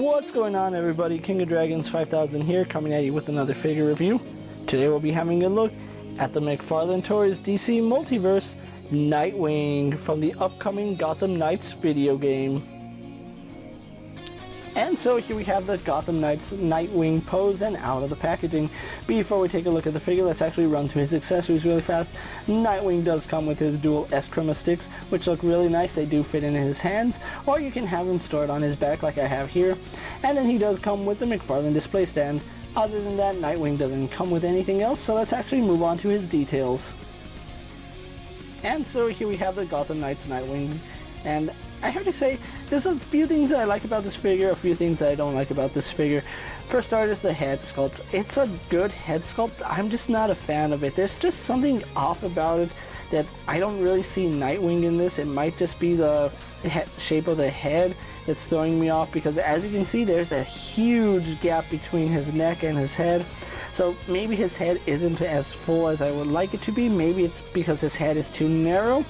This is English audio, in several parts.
What's going on, everybody? KingofDragons 5000 here, coming at you with another figure review. Today we'll be having a look at the McFarlane Toys DC Multiverse Nightwing from the upcoming Gotham Knights video game. And so here we have the Gotham Knights Nightwing pose and out of the packaging. Before we take a look at the figure, let's actually run through his accessories really fast. Nightwing does come with his dual S-Chroma sticks, which look really nice. They do fit in his hands, or you can have them stored on his back like I have here. And then he does come with the McFarlane display stand. Other than that, Nightwing doesn't come with anything else, so let's actually move on to his details. And so here we have the Gotham Knights Nightwing, and I have to say, there's a few things that I like about this figure, a few things that I don't like about this figure. For starters, the head sculpt. It's a good head sculpt. I'm just not a fan of it. There's just something off about it that I don't really see Nightwing in this. It might just be the shape of the head that's throwing me off, because as you can see, there's a huge gap between his neck and his head. So maybe his head isn't as full as I would like it to be. Maybe it's because his head is too narrow.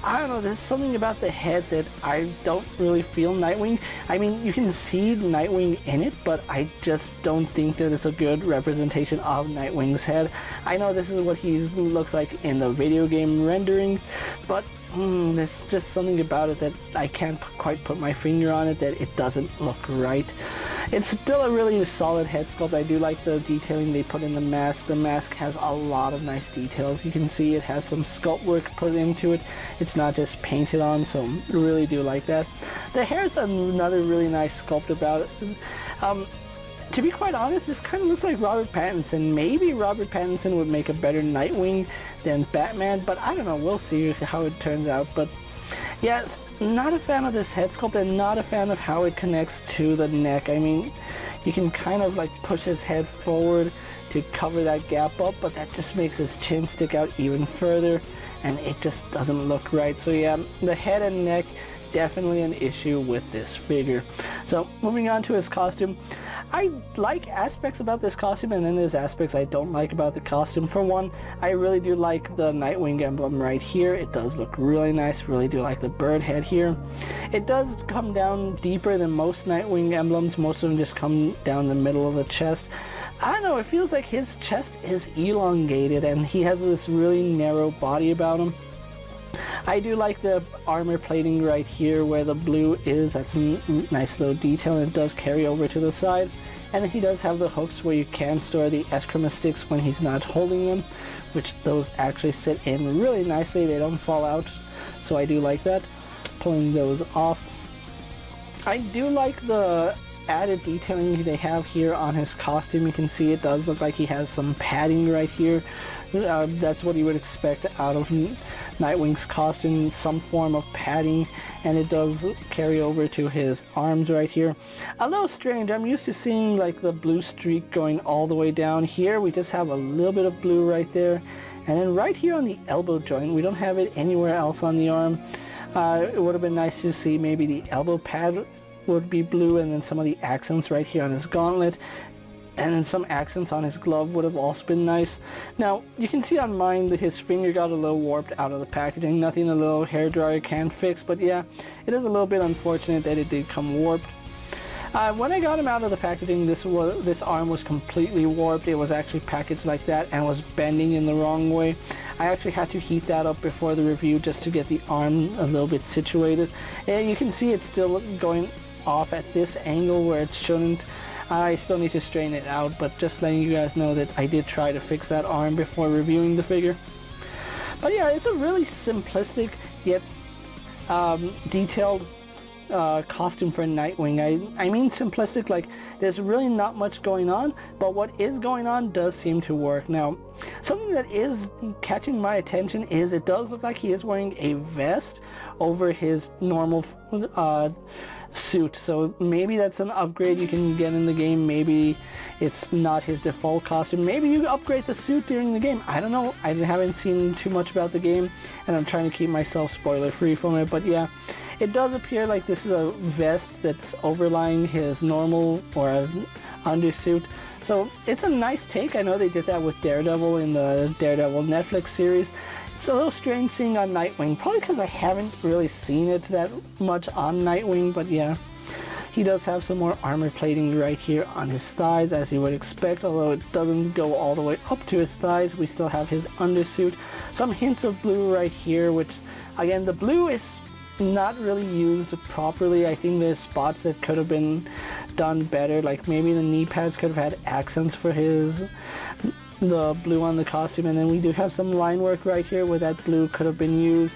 I don't know, there's something about the head that I don't really feel Nightwing. I mean, you can see Nightwing in it, but I just don't think that it's a good representation of Nightwing's head. I know this is what he looks like in the video game rendering, but there's just something about it that I can't quite put my finger on it, that it doesn't look right. It's still a really solid head sculpt. I do like the detailing they put in the mask. The mask has a lot of nice details. You can see it has some sculpt work put into it. It's not just painted on, so I really do like that. The hair's another really nice sculpt about it. To be quite honest, this kind of looks like Robert Pattinson. Maybe Robert Pattinson would make a better Nightwing than Batman, but I don't know. We'll see how it turns out. But yes, not a fan of this head sculpt, and not a fan of how it connects to the neck. I mean, you can kind of like push his head forward to cover that gap up, but that just makes his chin stick out even further, and it just doesn't look right. So yeah, the head and neck, definitely an issue with this figure. So moving on to his costume. I like aspects about this costume, and then there's aspects I don't like about the costume. For one, I really do like the Nightwing emblem right here. It does look really nice. Really do like the bird head here. It does come down deeper than most Nightwing emblems. Most of them just come down the middle of the chest. I don't know, it feels like his chest is elongated, and he has this really narrow body about him. I do like the armor plating right here where the blue is. That's a nice little detail, and it does carry over to the side. And then he does have the hooks where you can store the S-Chroma sticks when he's not holding them, which those actually sit in really nicely. They don't fall out, so I do like that, pulling those off. I do like the added detailing they have here on his costume. You can see it does look like he has some padding right here. That's what you would expect out of Nightwing's costume, some form of padding, and it does carry over to his arms right here. A little strange. I'm used to seeing like the blue streak going all the way down. Here we just have a little bit of blue right there, and then right here on the elbow joint, we don't have it anywhere else on the arm. It would have been nice to see maybe the elbow pad would be blue, and then some of the accents right here on his gauntlet, and then some accents on his glove would have also been nice. Now, you can see on mine that his finger got a little warped out of the packaging. Nothing a little hairdryer can fix, but yeah, it is a little bit unfortunate that it did come warped. When I got him out of the packaging, this arm was completely warped. It was actually packaged like that and was bending in the wrong way. I actually had to heat that up before the review just to get the arm a little bit situated. And you can see it's still going off at this angle where it shouldn't. I still need to straighten it out, but just letting you guys know that I did try to fix that arm before reviewing the figure. But yeah, it's a really simplistic yet detailed costume for Nightwing. I mean simplistic, like there's really not much going on, but what is going on does seem to work. Now, something that is catching my attention is it does look like he is wearing a vest over his normal suit, so maybe that's an upgrade you can get in the game. Maybe it's not his default costume. Maybe you upgrade the suit during the game. I don't know. I haven't seen too much about the game, and I'm trying to keep myself spoiler free from it, but yeah, it does appear like this is a vest that's overlying his normal or undersuit. So it's a nice take. I know they did that with Daredevil in the Daredevil Netflix series. It's a little strange seeing on Nightwing, probably because I haven't really seen it that much on Nightwing, but yeah. He does have some more armor plating right here on his thighs, as you would expect, although it doesn't go all the way up to his thighs. We still have his undersuit. Some hints of blue right here, which, again, the blue is not really used properly. I think there's spots that could have been done better, like maybe the knee pads could have had accents for the blue on the costume, and then we do have some line work right here where that blue could have been used.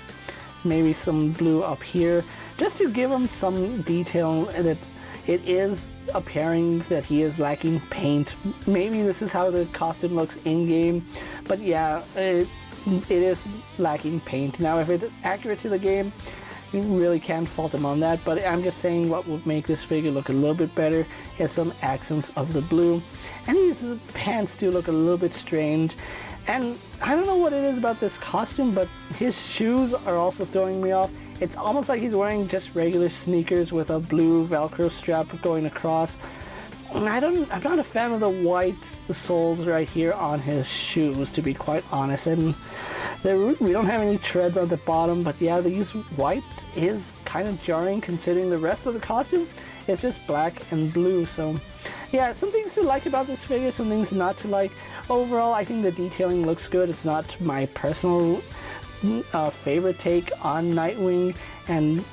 Maybe some blue up here, just to give him some detail that it is appearing that he is lacking paint. Maybe this is how the costume looks in-game, but yeah, it is lacking paint. Now, if it's accurate to the game, you really can't fault him on that, but I'm just saying what would make this figure look a little bit better is some accents of the blue. And his pants do look a little bit strange. And I don't know what it is about this costume, but his shoes are also throwing me off. It's almost like he's wearing just regular sneakers with a blue Velcro strap going across. And I'm not a fan of the white soles right here on his shoes, to be quite honest. And we don't have any treads on the bottom, but yeah, the use white is kind of jarring considering the rest of the costume is just black and blue. So yeah, some things to like about this figure, some things not to like. Overall, I think the detailing looks good. It's not my personal favorite take on Nightwing, and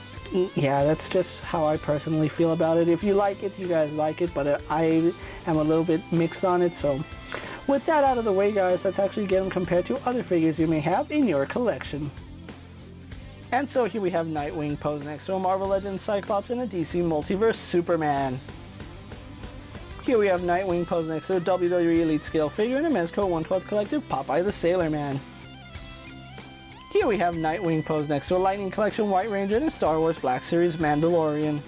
yeah, that's just how I personally feel about it. If you like it, you guys like it, but I am a little bit mixed on it. So with that out of the way, guys, let's actually get them compared to other figures you may have in your collection. And so here we have Nightwing posed next to a Marvel Legends Cyclops and a DC Multiverse Superman. Here we have Nightwing posed next to a WWE Elite Scale figure and a Mezco 1/12 Collective Popeye the Sailor Man. Here we have Nightwing posed next to a Lightning Collection White Ranger and a Star Wars Black Series Mandalorian.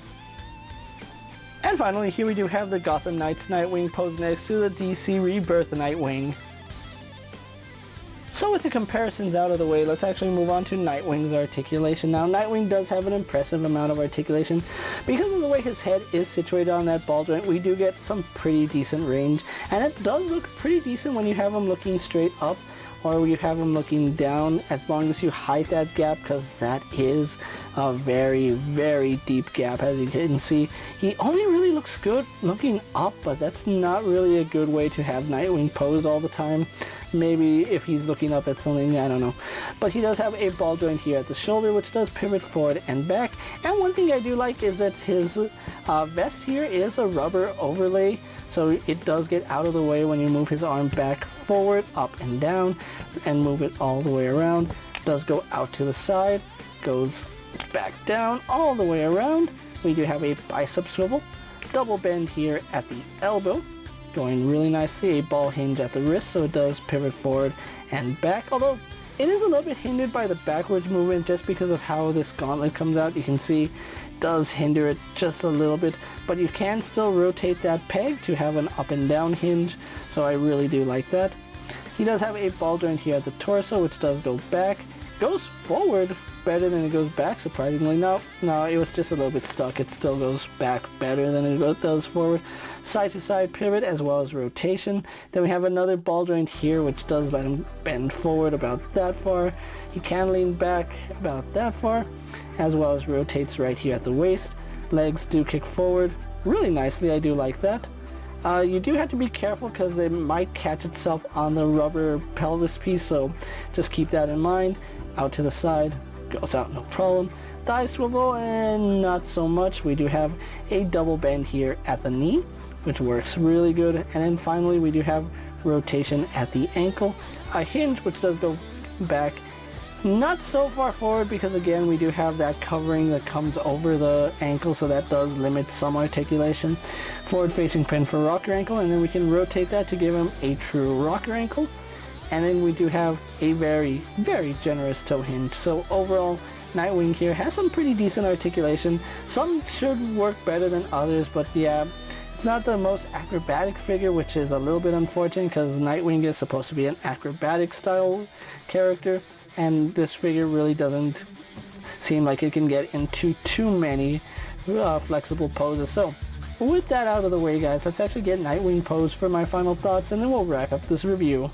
And finally, here we do have the Gotham Knights Nightwing posed next to the DC Rebirth Nightwing. So with the comparisons out of the way, let's actually move on to Nightwing's articulation. Now, Nightwing does have an impressive amount of articulation. Because of the way his head is situated on that ball joint, we do get some pretty decent range. And it does look pretty decent when you have him looking straight up or you have him looking down, as long as you hide that gap, because that is a very, very deep gap, as you can see. He only really looks good looking up, but that's not really a good way to have Nightwing pose all the time. Maybe if he's looking up at something, I don't know. But he does have a ball joint here at the shoulder, which does pivot forward and back. And one thing I do like is that his vest here is a rubber overlay, so it does get out of the way when you move his arm back, forward, up and down, and move it all the way around. It does go out to the side, goes back down, all the way around. We do have a bicep swivel, double bend here at the elbow, going really nicely, a ball hinge at the wrist, so it does pivot forward and back, although it is a little bit hindered by the backwards movement just because of how this gauntlet comes out. You can see it does hinder it just a little bit, but you can still rotate that peg to have an up and down hinge, so I really do like that. He does have a ball joint here at the torso, which does go back, goes forward better than it goes back, surprisingly. No, it was just a little bit stuck. It still goes back better than it does forward. Side to side pivot as well as rotation. Then we have another ball joint here, which does let him bend forward about that far. He can lean back about that far, as well as rotates right here at the waist. Legs do kick forward really nicely. I do like that. You do have to be careful because it might catch itself on the rubber pelvis piece, so just keep that in mind. Out to the side, goes out no problem. Thigh swivel, and not so much. We do have a double bend here at the knee, which works really good. And then finally we do have rotation at the ankle. A hinge, which does go back not so far forward because again we do have that covering that comes over the ankle, so that does limit some articulation. Forward facing pin for rocker ankle, and then we can rotate that to give him a true rocker ankle. And then we do have a very, very generous toe hinge. So overall, Nightwing here has some pretty decent articulation. Some should work better than others, but yeah, it's not the most acrobatic figure, which is a little bit unfortunate because Nightwing is supposed to be an acrobatic style character, and this figure really doesn't seem like it can get into too many flexible poses. So with that out of the way, guys, let's actually get Nightwing posed for my final thoughts, and then we'll wrap up this review.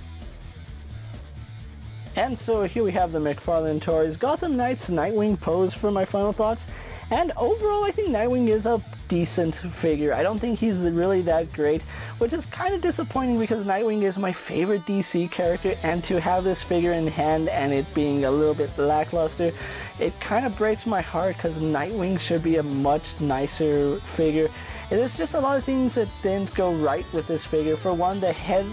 And so here we have the McFarlane Toys Gotham Knights Nightwing pose for my final thoughts. And overall, I think Nightwing is a decent figure. I don't think he's really that great, which is kind of disappointing because Nightwing is my favorite DC character, and to have this figure in hand and it being a little bit lackluster, it kind of breaks my heart because Nightwing should be a much nicer figure. There's just a lot of things that didn't go right with this figure. For one, the head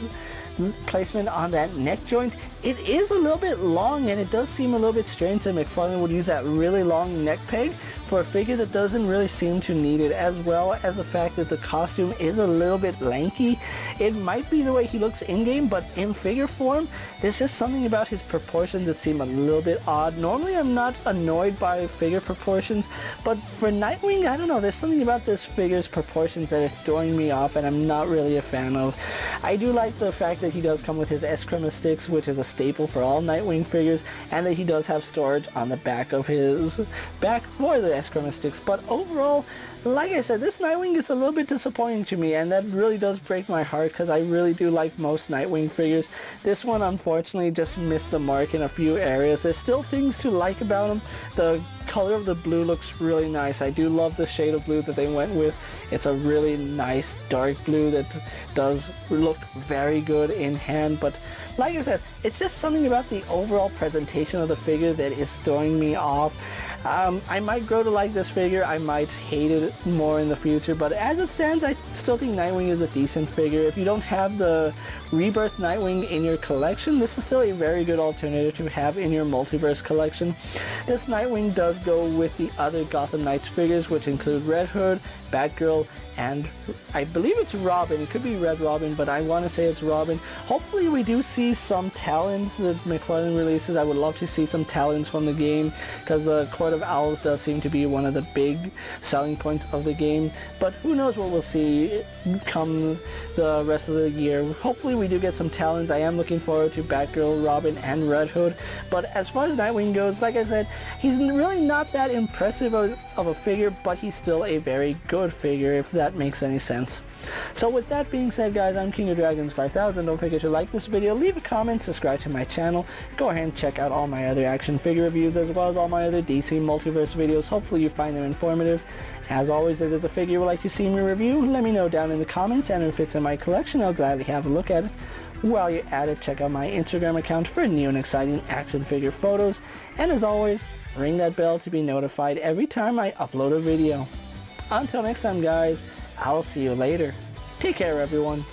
placement on that neck joint, it is a little bit long, and it does seem a little bit strange that McFarlane would use that really long neck peg for a figure that doesn't really seem to need it, as well as the fact that the costume is a little bit lanky. It might be the way he looks in-game, but in figure form, there's just something about his proportions that seem a little bit odd. Normally I'm not annoyed by figure proportions, but for Nightwing, I don't know, there's something about this figure's proportions that is throwing me off and I'm not really a fan of. I do like the fact that he does come with his S-Chroma sticks, which is a staple for all Nightwing figures, and that he does have storage on the back of his back for the S-Chroma sticks. But overall, like I said, this Nightwing is a little bit disappointing to me, and that really does break my heart because I really do like most Nightwing figures. This one unfortunately just missed the mark in a few areas. There's still things to like about him. The color of the blue looks really nice. I do love the shade of blue that they went with. It's a really nice dark blue that does look very good in hand, but like I said, it's just something about the overall presentation of the figure that is throwing me off. I might grow to like this figure, I might hate it more in the future, but as it stands, I still think Nightwing is a decent figure. If you don't have the Rebirth Nightwing in your collection, this is still a very good alternative to have in your Multiverse collection. This Nightwing does go with the other Gotham Knights figures, which include Red Hood, Batgirl, and I believe it's Robin. It could be Red Robin, but I want to say it's Robin. Hopefully we do see some talons that McFarlane releases. I would love to see some talons from the game, because the Court of Owls does seem to be one of the big selling points of the game, but who knows what we'll see come the rest of the year. Hopefully we do get some talons. I am looking forward to Batgirl, Robin, and Red Hood, but as far as Nightwing goes, like I said, he's really not that impressive of a figure, but he's still a very good figure, if that makes any sense. So with that being said, guys, I'm KingofDragons 5000. Don't forget to like this video, leave a comment, subscribe to my channel. Go ahead and check out all my other action figure reviews as well as all my other DC Multiverse videos. Hopefully you find them informative. As always, if there's a figure you would like to see me review, let me know down in the comments, and if it's in my collection, I'll gladly have a look at it. While you're at it, check out my Instagram account for new and exciting action figure photos. And as always, ring that bell to be notified every time I upload a video. Until next time, guys, I'll see you later. Take care, everyone.